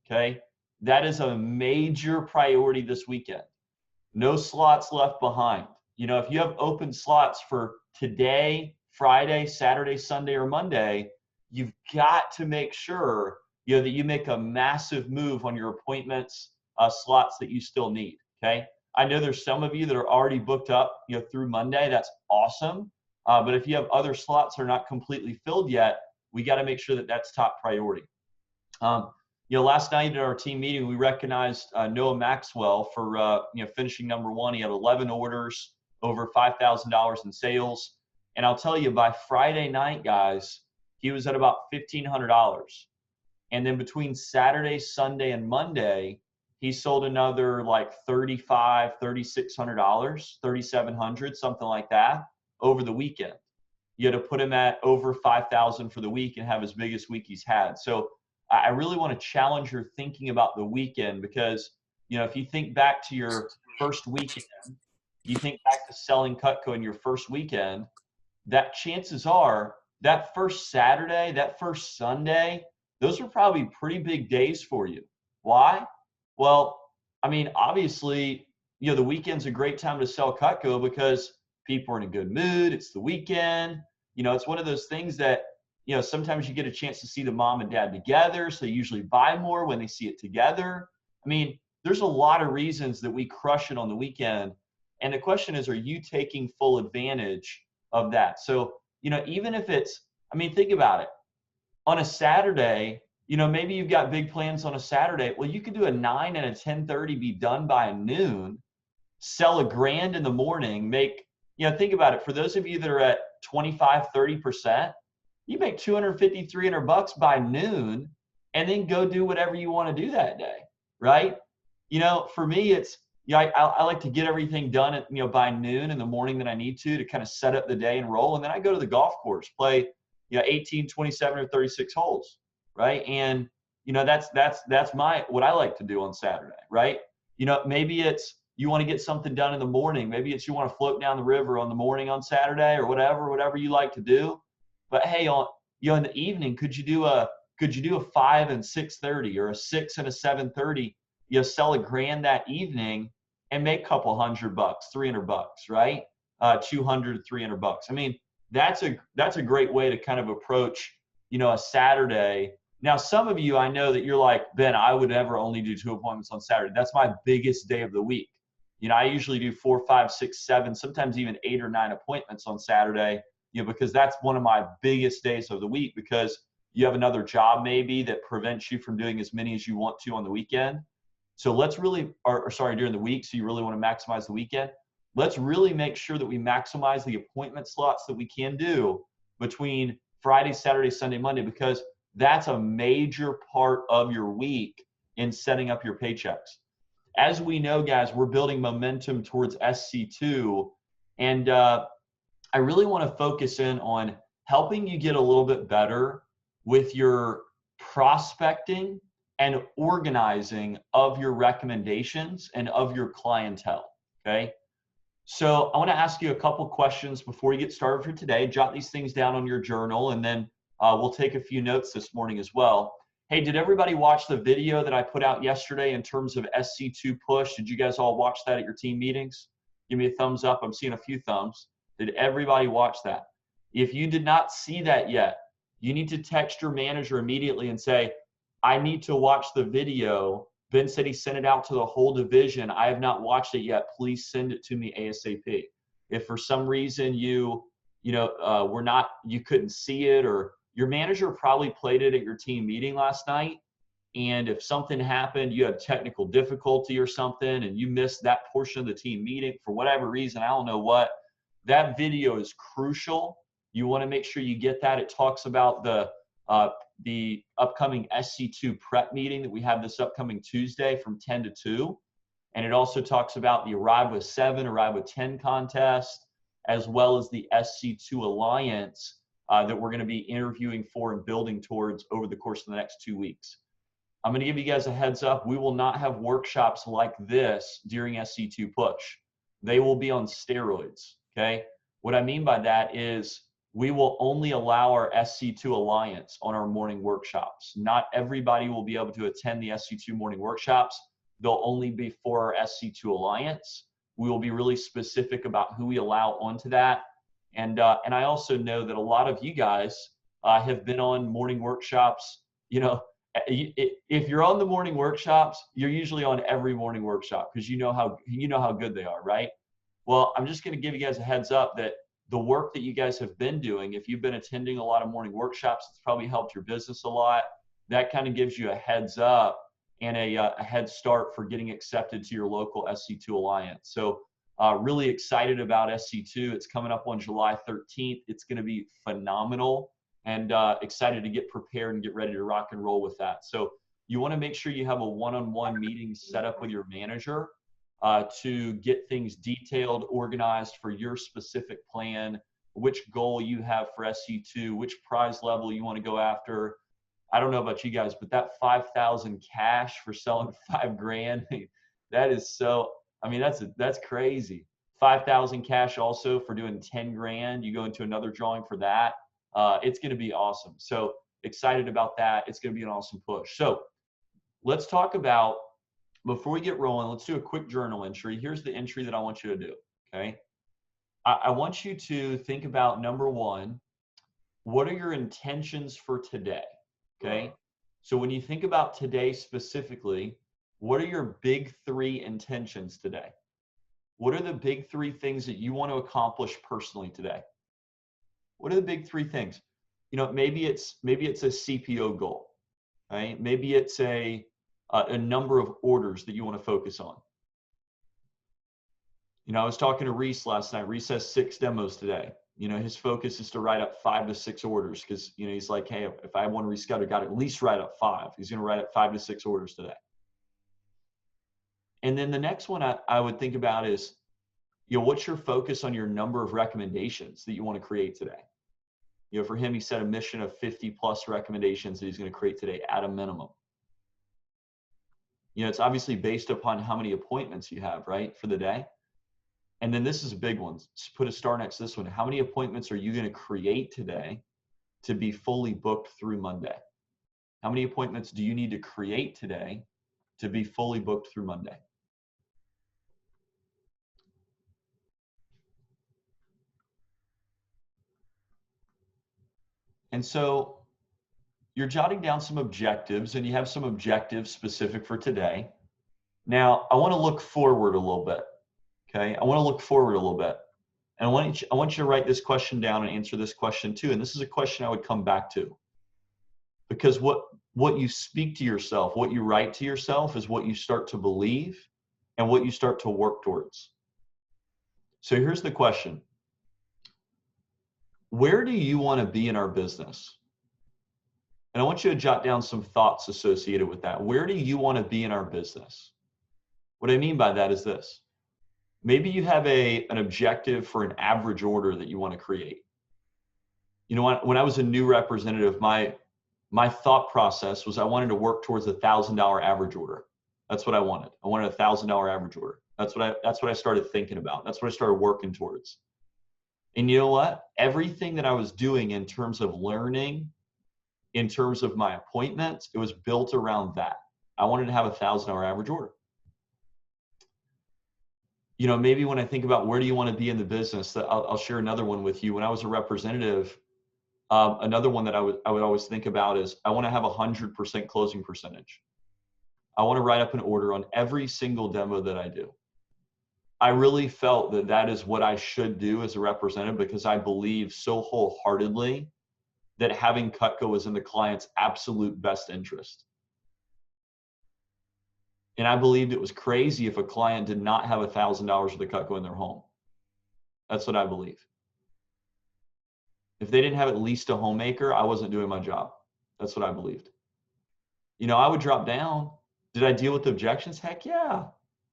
okay? That is a major priority this weekend. No slots left behind. You know, if you have open slots for today, Friday, Saturday, Sunday, or Monday, you've got to make sure, you know, that you make a massive move on your appointments, slots that you still need, okay? I know there's some of you that are already booked up, you know, through Monday. That's awesome. But if you have other slots that are not completely filled yet, we got to make sure that that's top priority. You know, last night at our team meeting, we recognized Noah Maxwell for you know, finishing #1. He had 11 orders, over $5,000 in sales. And I'll tell you, by Friday night, guys, he was at about $1,500. And then between Saturday, Sunday, and Monday, he sold another like $3,500, $3,600, $3,700, something like that over the weekend. You had to put him at over 5,000 for the week and have his biggest week he's had. So I really want to challenge your thinking about the weekend, because, you know, if you think back to your first weekend, you think back to selling Cutco in your first weekend, that chances are that first Saturday, that first Sunday, those are probably pretty big days for you. Why? Well, I mean, obviously, you know, the weekend's a great time to sell Cutco because people are in a good mood. It's the weekend. You know, it's one of those things that, you know, sometimes you get a chance to see the mom and dad together, so they usually buy more when they see it together. I mean, there's a lot of reasons that we crush it on the weekend. And the question is, are you taking full advantage of that? So, you know, even if it's, I mean, think about it. On a Saturday, you know, maybe you've got big plans on a Saturday. Well, you could do a 9 and a 10:30, be done by noon, sell $1,000 in the morning, make, you know, think about it. For those of you that are at 25, 30%, you make $250, $300 by noon, and then go do whatever you want to do that day, right? You know, for me, it's, you know, I like to get everything done at, you know, by noon in the morning that I need to kind of set up the day and roll. And then I go to the golf course, play, you know, 18, 27, or 36 holes, right? And, you know, that's what I like to do on Saturday, right? You know, maybe it's, you want to get something done in the morning. Maybe it's you want to float down the river on the morning on Saturday, or whatever you like to do. But hey, on, you know, in the evening, could you do a 5 and 6:30, or a 6 and a 7:30? You know, sell $1,000 that evening and make a couple $100, $300, right? 200, $300. I mean, that's a great way to kind of approach, you know, a Saturday. Now, some of you, I know that you're like, Ben, I would never only do 2 appointments on Saturday. That's my biggest day of the week. You know, I usually do 4, 5, 6, 7, sometimes even 8 or 9 appointments on Saturday. You know, because that's one of my biggest days of the week, because you have another job maybe that prevents you from doing as many as you want to on the weekend. So let's really, or sorry, during the week, so you really want to maximize the weekend. Let's really make sure that we maximize the appointment slots that we can do between Friday, Saturday, Sunday, Monday, because that's a major part of your week in setting up your paychecks. As we know, guys, we're building momentum towards SC2, and I really want to focus in on helping you get a little bit better with your prospecting and organizing of your recommendations and of your clientele, okay? So I want to ask you a couple questions before you get started for today. Jot these things down on your journal, and then we'll take a few notes this morning as well. Hey, did everybody watch the video that I put out yesterday in terms of SC2 push? Did you guys all watch that at your team meetings? Give me a thumbs up. I'm seeing a few thumbs. Did everybody watch that? If you did not see that yet, you need to text your manager immediately and say, I need to watch the video. Ben said he sent it out to the whole division. I have not watched it yet. Please send it to me ASAP. If for some reason you couldn't see it, or your manager probably played it at your team meeting last night, and if something happened, you had technical difficulty or something, and you missed that portion of the team meeting for whatever reason, I don't know what, that video is crucial. You want to make sure you get that. It talks about the upcoming SC2 prep meeting that we have this upcoming Tuesday from 10 to 2. And it also talks about the Arrive with 7, Arrive with 10 contest, as well as the SC2 Alliance that we're going to be interviewing for and building towards over the course of the next 2 weeks. I'm going to give you guys a heads up. We will not have workshops like this during SC2 Push. They will be on steroids, okay? What I mean by that is we will only allow our SC2 Alliance on our morning workshops. Not everybody will be able to attend the SC2 morning workshops. They'll only be for our SC2 Alliance. We will be really specific about who we allow onto that. And I also know that a lot of you guys have been on morning workshops. You know, if you're on the morning workshops, you're usually on every morning workshop because you know how good they are, right? Well, I'm just going to give you guys a heads up that the work that you guys have been doing, if you've been attending a lot of morning workshops, it's probably helped your business a lot. That kind of gives you a heads up and a head start for getting accepted to your local SC2 Alliance. So really excited about SC2. It's coming up on July 13th. It's going to be phenomenal, and excited to get prepared and get ready to rock and roll with that. So you want to make sure you have a one-on-one meeting set up with your manager to get things detailed, organized for your specific plan, which goal you have for SC2, which prize level you want to go after. I don't know about you guys, but that 5,000 cash for selling $5,000, that is so, I mean, that's crazy. 5,000 cash also for doing 10 grand. You go into another drawing for that. It's going to be awesome. So excited about that. It's going to be an awesome push. So let's talk about, before we get rolling, let's do a quick journal entry. Here's the entry that I want you to do, okay? I want you to think about, number one, what are your intentions for today, okay? So when you think about today specifically, what are your big three intentions today? What are the big three things that you want to accomplish personally today? What are the big three things? You know, maybe it's a CPO goal, right? Maybe it's a number of orders that you want to focus on. You know, I was talking to Reese last night. Reese has 6 demos today. You know, his focus is to write up 5 to 6 orders because, you know, he's like, hey, if I want to reschedule, I got to at least write up 5. He's going to write up 5 to 6 orders today. And then the next one I would think about is, you know, what's your focus on your number of recommendations that you want to create today? You know, for him, he set a mission of 50 plus recommendations that he's going to create today at a minimum. You know, it's obviously based upon how many appointments you have, right, for the day. And then this is a big one. Just put a star next to this one. How many appointments are you going to create today to be fully booked through Monday? How many appointments do you need to create today to be fully booked through Monday? And so you're jotting down some objectives, and you have some objectives specific for today. Now, I want to look forward a little bit, okay? I want to look forward a little bit. And I want you to write this question down and answer this question too. And this is a question I would come back to. Because what you speak to yourself, what you write to yourself is what you start to believe and what you start to work towards. So here's the question. Where do you want to be in our business? And I want you to jot down some thoughts associated with that. Where do you want to be in our business? What I mean by that is this. Maybe you have an objective for an average order that you want to create. You know, when I was a new representative, my thought process was I wanted to work towards $1,000 average order. That's what I wanted. I wanted $1,000 average order. That's what I started thinking about. That's what I started working towards. And you know what? Everything that I was doing in terms of learning, in terms of my appointments, it was built around that. I wanted to have $1,000 average order. You know, maybe when I think about where do you want to be in the business, I'll share another one with you. When I was a representative, another one that I would always think about is I want to have 100% closing percentage. I want to write up an order on every single demo that I do. I really felt that that is what I should do as a representative because I believe so wholeheartedly that having Cutco is in the client's absolute best interest. And I believed it was crazy if a client did not have $1,000 worth of Cutco in their home. That's what I believe. If they didn't have at least a homemaker, I wasn't doing my job. That's what I believed. You know, I would drop down. Did I deal with objections? Heck yeah.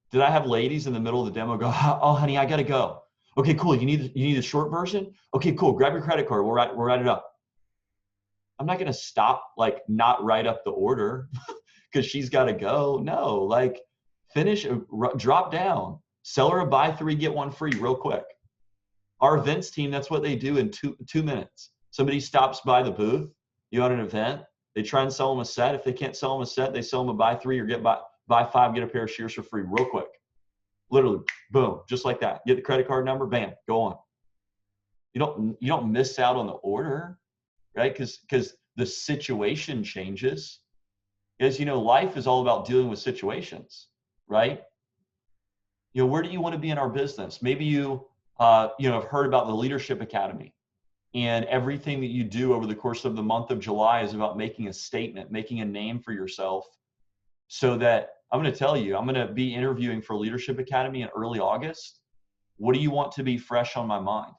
Did I have ladies in the middle of the demo go, oh, honey, I got to go. Okay, cool. You need the short version? Okay, cool. Grab your credit card. We'll write it up. I'm not going to stop, like, not write up the order because she's got to go. No, like, finish, drop down. Sell her a buy 3, get 1 free real quick. Our events team, that's what they do in two minutes. Somebody stops by the booth, you at an event, they try and sell them a set. If they can't sell them a set, they sell them a buy three or buy five, get a pair of shears for free real quick. Literally, boom, just like that. Get the credit card number, bam, go on. You don't miss out on the order, right? Because the situation changes. As you know, life is all about dealing with situations, right? Where do you want to be in our business? Maybe you have heard about the Leadership Academy, and everything that you do over the course of the month of July is about making a statement, making a name for yourself, so that I'm going to tell you, I'm going to be interviewing for Leadership Academy in early August. What do you want to be fresh on my mind?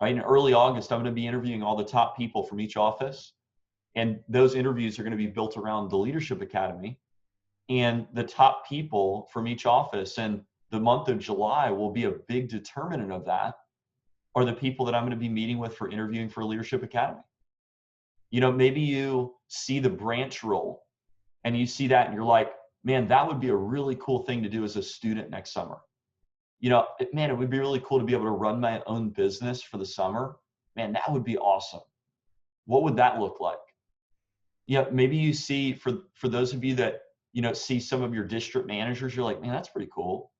Right, in early August, I'm going to be interviewing all the top people from each office. And those interviews are going to be built around the Leadership Academy and the top people from each office. And the month of July will be a big determinant of that, are the people that I'm going to be meeting with for interviewing for Leadership Academy. Maybe you see the branch role and you see that and you're like, man, that would be a really cool thing to do as a student next summer. Man, it would be really cool to be able to run my own business for the summer. Man, that would be awesome. What would that look like? Maybe you see, for those of you that, see some of your district managers, you're like, man, that's pretty cool.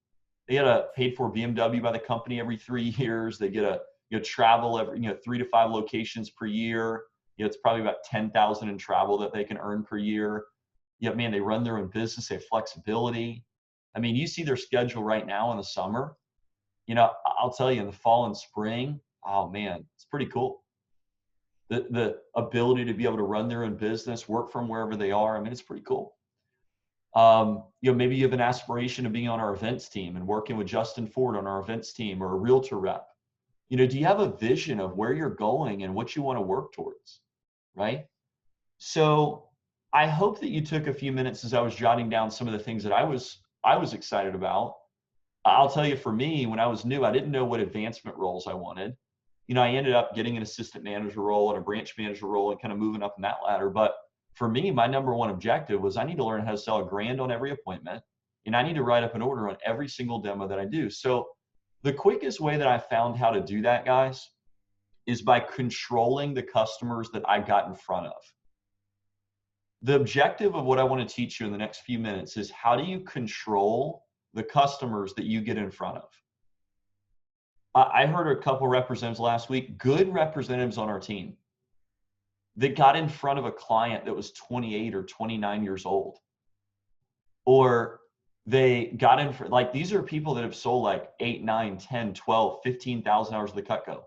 They get a paid for BMW by the company every 3 years. They get a travel every, 3 to 5 locations per year. It's probably about 10,000 in travel that they can earn per year. Man, they run their own business. They have flexibility. I mean, you see their schedule right now in the summer. I'll tell you, in the fall and spring, oh man, it's pretty cool. The ability to be able to run their own business, work from wherever they are. I mean, it's pretty cool. Maybe you have an aspiration of being on our events team and working with Justin Ford on our events team, or a realtor rep. Do you have a vision of where you're going and what you want to work towards, right? So I hope that you took a few minutes as I was jotting down some of the things that I was excited about. I'll tell you, for me, when I was new, I didn't know what advancement roles I wanted. I ended up getting an assistant manager role and a branch manager role and kind of moving up in that ladder. But for me, my number one objective was I need to learn how to sell $1,000 on every appointment, and I need to write up an order on every single demo that I do. So the quickest way that I found how to do that, guys, is by controlling the customers that I got in front of. The objective of what I want to teach you in the next few minutes is, how do you control the customers that you get in front of? I heard a couple representatives last week, good representatives on our team, that got in front of a client that was 28 or 29 years old. Or they got in for, like, these are people that have sold like 8, 9, 10, 12, 15,000 hours of the Cutco.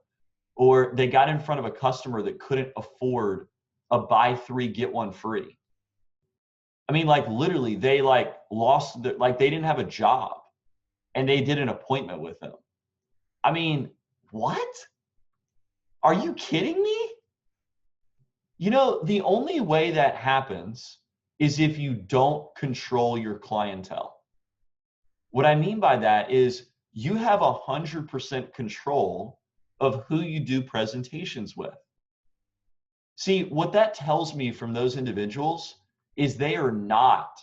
Or they got in front of a customer that couldn't afford a buy 3, get 1 free. I mean, like, literally, they lost, they didn't have a job and they did an appointment with them. I mean, what? Are you kidding me? The only way that happens is if you don't control your clientele. What I mean by that is you have 100% control of who you do presentations with. See, what that tells me from those individuals is they are not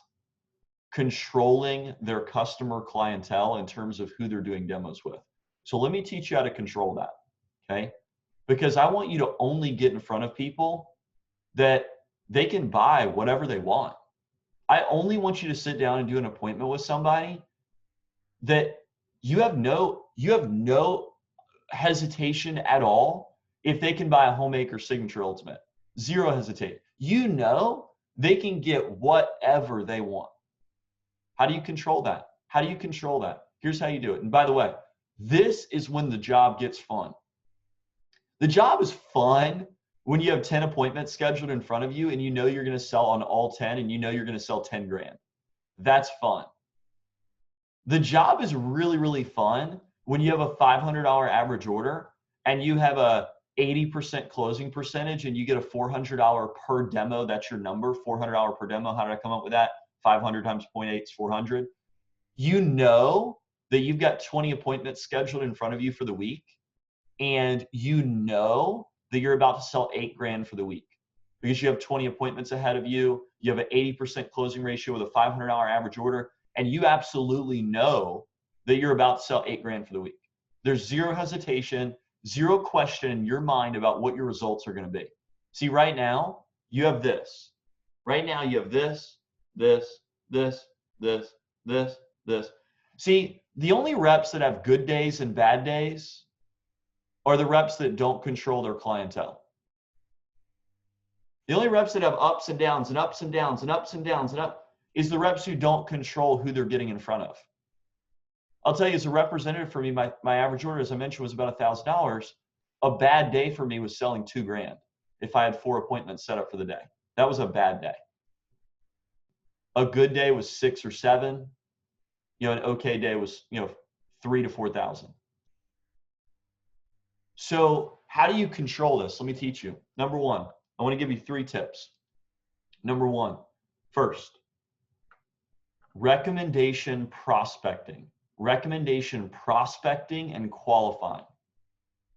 controlling their customer clientele in terms of who they're doing demos with. So let me teach you how to control that, okay? Because I want you to only get in front of people that they can buy whatever they want. I only want you to sit down and do an appointment with somebody that you have no hesitation at all if they can buy a Homemaker Signature Ultimate. Zero hesitation. They can get whatever they want. How do you control that? How do you control that? Here's how you do it. And by the way, this is when the job gets fun. The job is fun when you have 10 appointments scheduled in front of you and you're going to sell on all 10 and you're going to sell 10 grand. That's fun. The job is really, really fun when you have a $500 average order and you have a 80% closing percentage and you get a $400 per demo. That's your number, $400 per demo. How did I come up with that? 500 times 0.8 is 400. That you've got 20 appointments scheduled in front of you for the week, and that you're about to sell 8 grand for the week because you have 20 appointments ahead of you. You have an 80% closing ratio with a $500 average order, and you absolutely know that you're about to sell 8 grand for the week. There's zero hesitation, zero question in your mind about what your results are going to be. See, right now, you have this. Right now, you have this, this, this, this, this. See, the only reps that have good days and bad days are the reps that don't control their clientele. The only reps that have ups and downs and ups and downs and ups and downs and up is the reps who don't control who they're getting in front of. I'll tell you, as a representative for me, my average order, as I mentioned, was about $1,000. A bad day for me was selling $2,000 if I had 4 appointments set up for the day. That was a bad day. A good day was 6 or 7. An okay day was, 3 to 4,000. So how do you control this? Let me teach you. Number one, I want to give you 3 tips. Number one, first, recommendation prospecting. Recommendation prospecting and qualifying.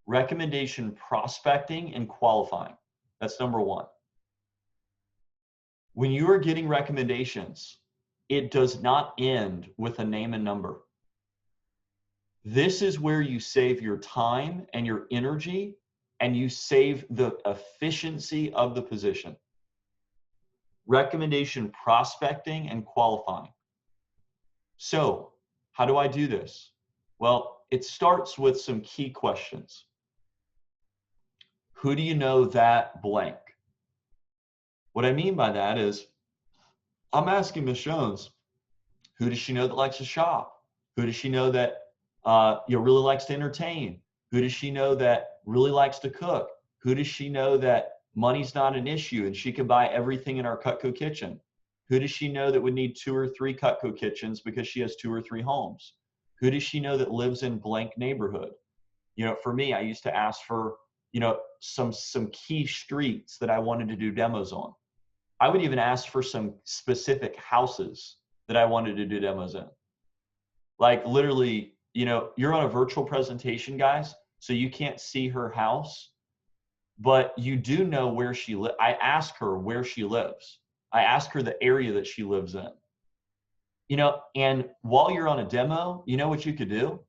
Recommendation prospecting and qualifying. That's number one. When you are getting recommendations, it does not end with a name and number. This is where you save your time and your energy, and you save the efficiency of the position. Recommendation prospecting and qualifying. So, how do I do this? Well, it starts with some key questions. Who do you know that blank? What I mean by that is, I'm asking Ms. Jones, who does she know that likes to shop? Who does she know that really likes to entertain? Who does she know that really likes to cook? Who does she know that money's not an issue and she can buy everything in our Cutco kitchen? Who does she know that would need 2 or 3 Cutco kitchens because she has 2 or 3 homes? Who does she know that lives in blank neighborhood? For me, I used to ask for, some key streets that I wanted to do demos on. I would even ask for some specific houses that I wanted to do demos in. Like literally, you're on a virtual presentation, guys, so you can't see her house, but you do know where she lives. I ask her where she lives. I ask her the area that she lives in. And while you're on a demo, you know what you could do?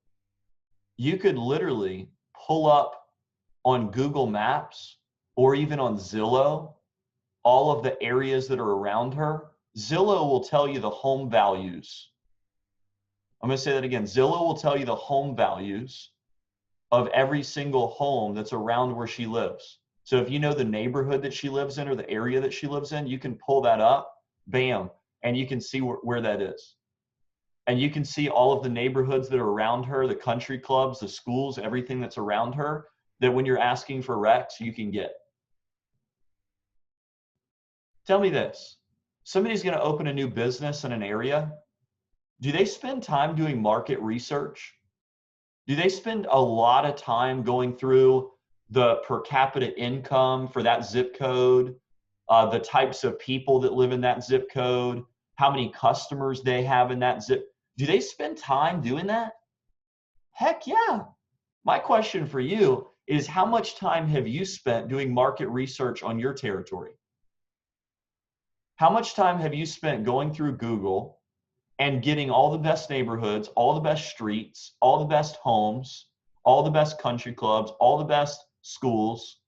You could literally pull up on Google Maps or even on Zillow all of the areas that are around her. Zillow will tell you the home values. I'm going to say that again. Zillow will tell you the home values of every single home that's around where she lives. So if you know the neighborhood that she lives in or the area that she lives in, you can pull that up, bam, and you can see where that is. And you can see all of the neighborhoods that are around her, the country clubs, the schools, everything that's around her, that when you're asking for recs, you can get. Tell me this. Somebody's going to open a new business in an area. Do they spend time doing market research? Do they spend a lot of time going through the per capita income for that zip code, the types of people that live in that zip code, how many customers they have in that zip? Do they spend time doing that? Heck yeah. My question for you is, how much time have you spent doing market research on your territory? How much time have you spent going through Google and getting all the best neighborhoods, all the best streets, all the best homes, all the best country clubs, all the best schools?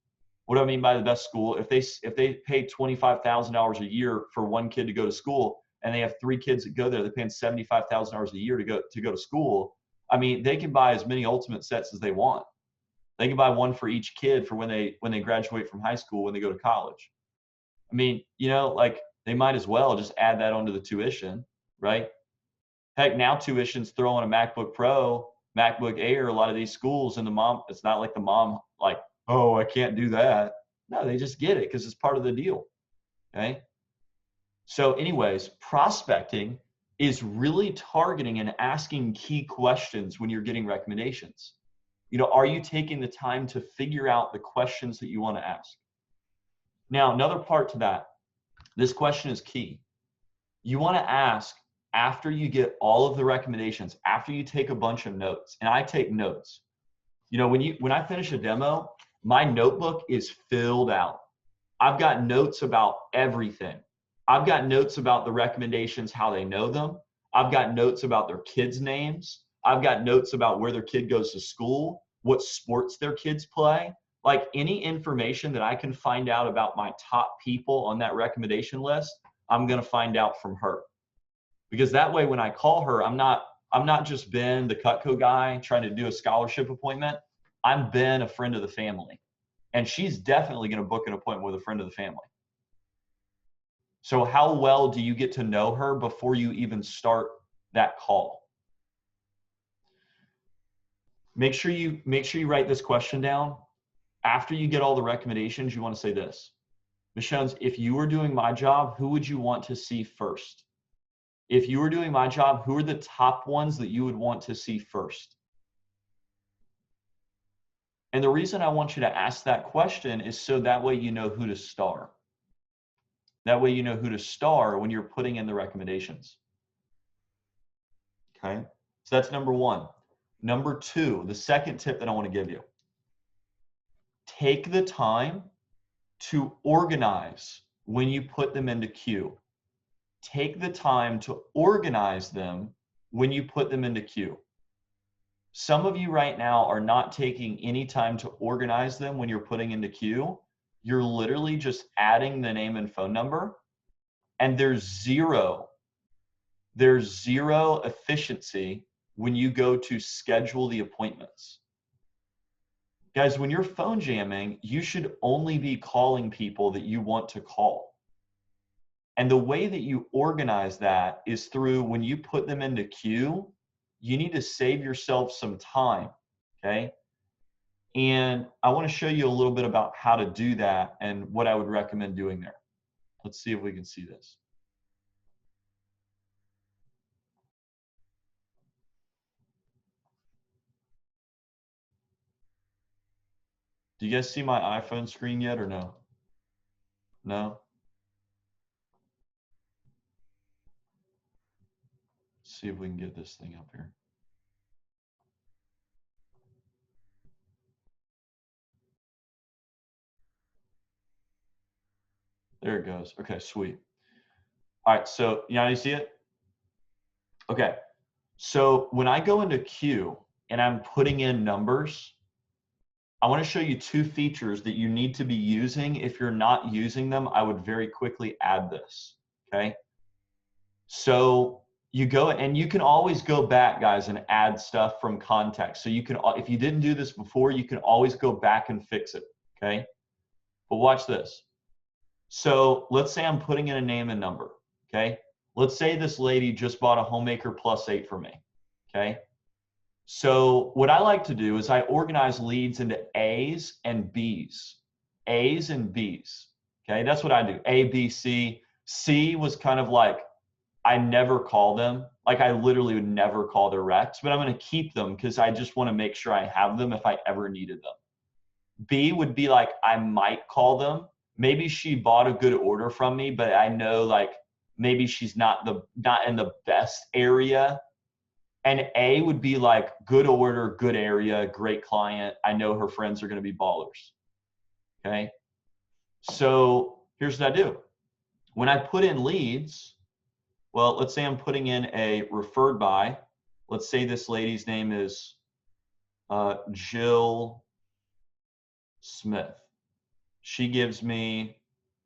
What do I mean by the best school? If they pay $25,000 a year for one kid to go to school, and they have 3 kids that go there, they're paying $75,000 a year to go to school. I mean, they can buy as many ultimate sets as they want. They can buy one for each kid for when they graduate from high school, when they go to college. I mean, they might as well just add that onto the tuition, right? Heck, now tuition's throwing a MacBook Pro, MacBook Air, a lot of these schools, and it's not like the mom, like, oh, I can't do that. No, they just get it because it's part of the deal, okay? So anyways, prospecting is really targeting and asking key questions when you're getting recommendations. Are you taking the time to figure out the questions that you want to ask? Now, another part to that, this question is key. You want to ask after you get all of the recommendations, after you take a bunch of notes, and I take notes. When I finish a demo, my notebook is filled out. I've got notes about everything. I've got notes about the recommendations, how they know them. I've got notes about their kids' names. I've got notes about where their kid goes to school, what sports their kids play. Like any information that I can find out about my top people on that recommendation list, I'm going to find out from her. Because that way when I call her, I'm not just Ben, the Cutco guy, trying to do a scholarship appointment. I'm Ben, a friend of the family. And she's definitely going to book an appointment with a friend of the family. So how well do you get to know her before you even start that call? Make sure you write this question down. After you get all the recommendations, you want to say this. Michonne, if you were doing my job, who would you want to see first? If you were doing my job, who are the top ones that you would want to see first? And the reason I want you to ask that question is so that way you know who to star. That way you know who to star when you're putting in the recommendations. Okay, so that's number one. Number two, the second tip that I want to give you. Take the time to organize when you put them into queue. Take the time to organize them when you put them into queue. Some of you right now are not taking any time to organize them when you're putting into queue. You're literally just adding the name and phone number, and there's zero efficiency when you go to schedule the appointments. Guys, when you're phone jamming, you should only be calling people that you want to call. And the way that you organize that is through when you put them into queue, you need to save yourself some time, okay? And I want to show you a little bit about how to do that and what I would recommend doing there. Let's see if we can see this. Do you guys see my iPhone screen yet or no? No? Let's see if we can get this thing up here. There it goes. Okay, sweet. All right, so now you see it? Okay, so when I go into queue and I'm putting in numbers, I want to show you two features that you need to be using. If you're not using them, I would very quickly add this, okay? So you go, and you can always go back, guys, and add stuff from context. So you can, if you didn't do this before, you can always go back and fix it, okay? But watch this. So let's say I'm putting in a name and number, okay? Let's say this lady just bought a Homemaker +8 for me, okay? So what I like to do is I organize leads into A's and B's. A's and B's, okay? That's what I do, A, B, C. C was kind of like, I never call them. Like I literally would never call their recs, but I'm gonna keep them because I just wanna make sure I have them if I ever needed them. B would be like, I might call them. Maybe she bought a good order from me, but I know like maybe she's not in the best area. And A would be like good order, good area, great client. I know her friends are going to be ballers. Okay. So here's what I do. When I put in leads, well, let's say I'm putting in a referred by. Let's say this lady's name is Jill Smith. She gives me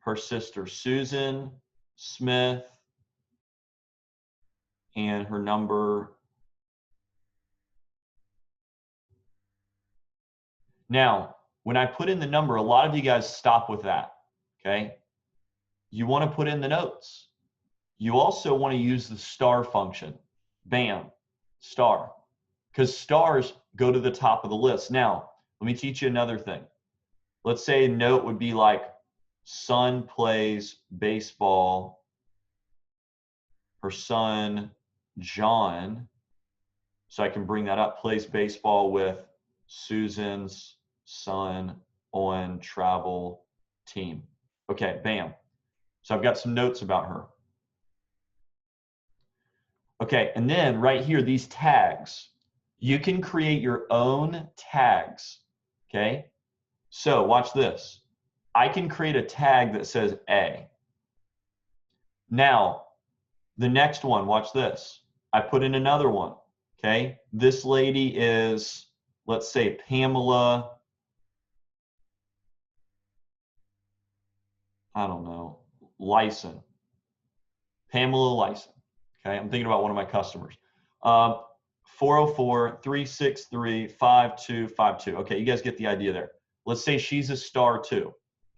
her sister, Susan Smith, and her number. Now, when I put in the number, a lot of you guys stop with that, okay? You want to put in the notes. You also want to use the star function. Bam, star. Because stars go to the top of the list. Now, let me teach you another thing. Let's say a note would be like, son plays baseball. Her son, John, so I can bring that up, plays baseball with Susan's son on travel team. Okay, bam. So I've got some notes about her. Okay, and then right here, these tags, you can create your own tags, okay? So watch this. I can create a tag that says A. Now, the next one, watch this. I put in another one, Okay, this lady is, let's say, Pamela, I don't know, Lyson. Pamela Lyson. Okay, I'm thinking about one of my customers. 404-363-5252. Okay, you guys get the idea there. Let's say she's a star too.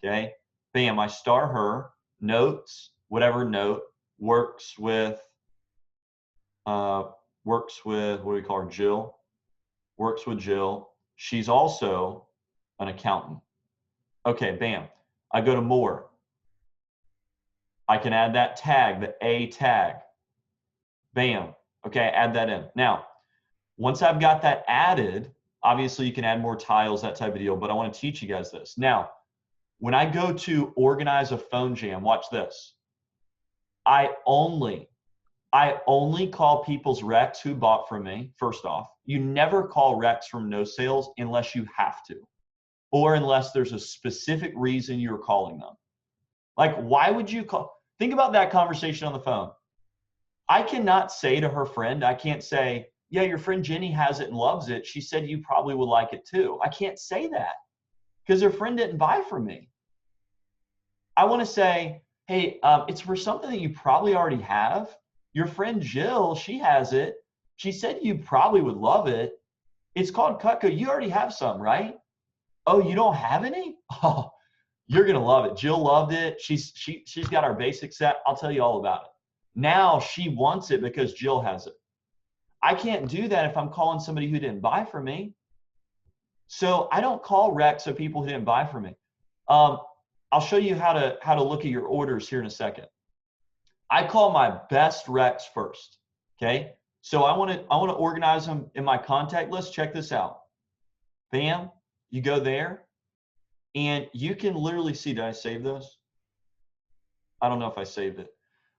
Okay, bam, I star her, notes, whatever note, works with, what do we call her, Jill, works with Jill. She's also an accountant. Okay, bam, I go to more. I can add that tag, the A tag. Bam. Okay, add that in. Now, once I've got that added, obviously you can add more tiles, that type of deal, but I want to teach you guys this. Now, when I go to organize a phone jam, watch this. I only call people's recs who bought from me, first off. You never call recs from no sales unless you have to, or unless there's a specific reason you're calling them. Like, why would you call? Think about that conversation on the phone. I cannot say to her friend, I can't say, yeah, your friend Jenny has it and loves it. She said you probably would like it too. I can't say that because her friend didn't buy from me. I want to say, hey, it's for something that you probably already have. Your friend Jill, she has it. She said you probably would love it. It's called Cutco. You already have some, right? Oh, you don't have any? Oh, you're gonna love it. Jill loved it. She's got our basic set. I'll tell you all about it. Now she wants it because Jill has it. I can't do that if I'm calling somebody who didn't buy from me. So I don't call recs of people who didn't buy from me. I'll show you how to look at your orders here in a second. I call my best recs first. Okay. So I want to organize them in my contact list. Check this out. Bam. You go there and you can literally see, did I save those? I don't know if I saved it.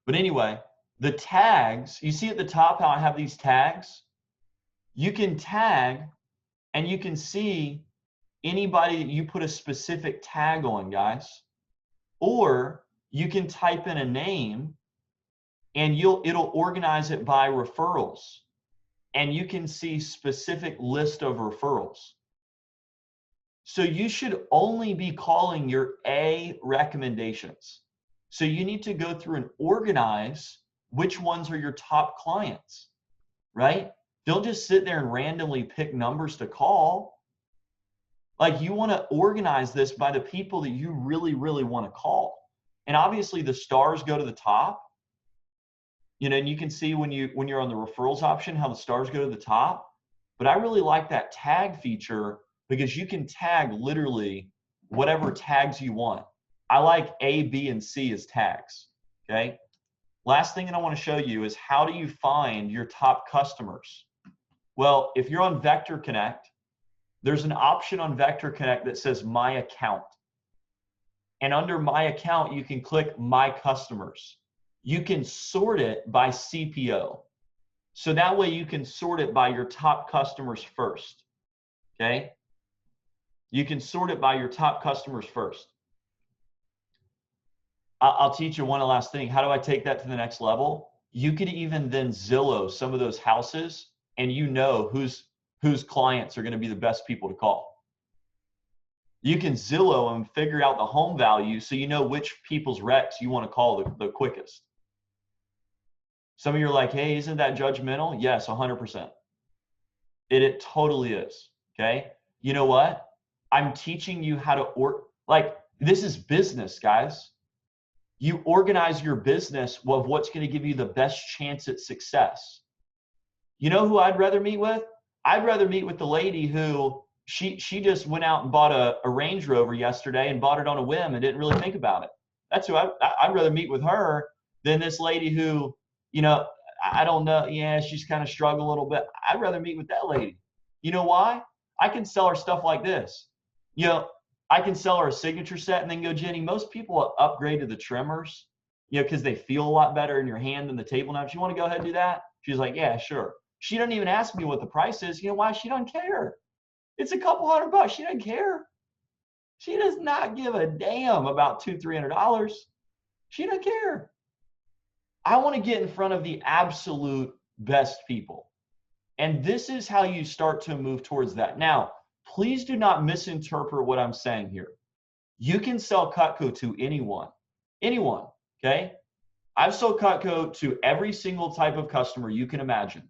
But anyway, the tags, you see at the top how I have these tags? You can tag and you can see anybody that you put a specific tag on, guys. Or you can type in a name and it'll organize it by referrals. And you can see specific list of referrals. So you should only be calling your A recommendations. So you need to go through and organize which ones are your top clients, right? Don't just sit there and randomly pick numbers to call. Like, you want to organize this by the people that you really, really want to call. And obviously the stars go to the top. You know, and you can see when you're on the referrals option how the stars go to the top. But I really like that tag feature because you can tag literally whatever tags you want. I like A, B, and C as tags, okay? Last thing that I want to show you is how do you find your top customers? Well, if you're on Vector Connect, there's an option on Vector Connect that says My Account. And under My Account, you can click My Customers. You can sort it by CPO. So that way you can sort it by your top customers first, okay? You can sort it by your top customers first. I'll teach you one last thing. How do I take that to the next level? You could even then Zillow some of those houses and you know whose clients are going to be the best people to call. You can Zillow and figure out the home value so you know which people's recs you want to call the quickest. Some of you are like, hey, isn't that judgmental? Yes, 100%. It totally is, okay? You know what? I'm teaching you how to, this is business, guys. You organize your business of what's going to give you the best chance at success. You know who I'd rather meet with? I'd rather meet with the lady who she just went out and bought a Range Rover yesterday and bought it on a whim and didn't really think about it. That's who I'd rather meet with her than this lady who, you know, I don't know. Yeah, she's kind of struggling a little bit. I'd rather meet with that lady. You know why? I can sell her stuff like this. You know, I can sell her a signature set and then go, Jenny, most people upgrade to the trimmers, you know, because they feel a lot better in your hand than the table knives. You want to go ahead and do that? She's like, yeah, sure. She doesn't even ask me what the price is. You know why? She doesn't care. It's a couple $100. She doesn't care. She does not give a damn about $200-300. She doesn't care. I want to get in front of the absolute best people. And this is how you start to move towards that. Now, please do not misinterpret what I'm saying here. You can sell Cutco to anyone, okay? I've sold Cutco to every single type of customer you can imagine.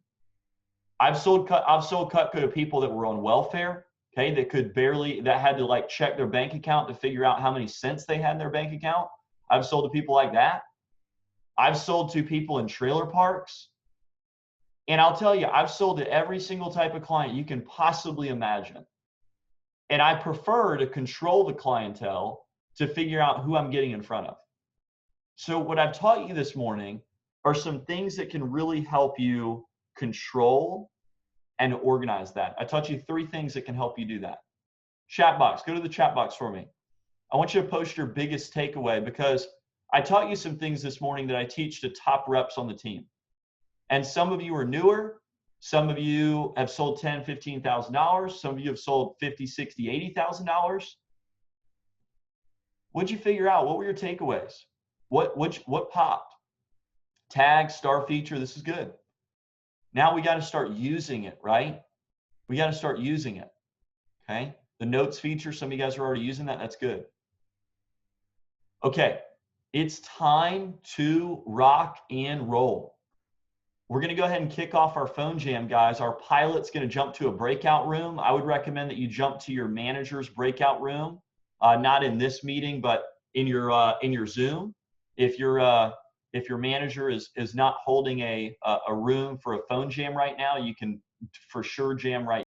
I've sold Cutco to people that were on welfare, okay, that had to like check their bank account to figure out how many cents they had in their bank account. I've sold to people like that. I've sold to people in trailer parks. And I'll tell you, I've sold to every single type of client you can possibly imagine. And I prefer to control the clientele to figure out who I'm getting in front of. So what I've taught you this morning are some things that can really help you control and organize that. I taught you 3 things that can help you do that. Chat box, go to the chat box for me. I want you to post your biggest takeaway, because I taught you some things this morning that I teach to top reps on the team. And some of you are newer. Some of you have sold $10,000, $15,000. Some of you have sold $50,000, $60,000, $80,000. What'd you figure out? What were your takeaways? What popped? Tag, star feature, this is good. Now we got to start using it, right? We got to start using it, okay? The notes feature, some of you guys are already using that. That's good. Okay, it's time to rock and roll. We're going to go ahead and kick off our phone jam, guys. Our pilot's going to jump to a breakout room. I would recommend that you jump to your manager's breakout room, not in this meeting, but in your Zoom. If your manager is not holding a room for a phone jam right now, you can for sure jam right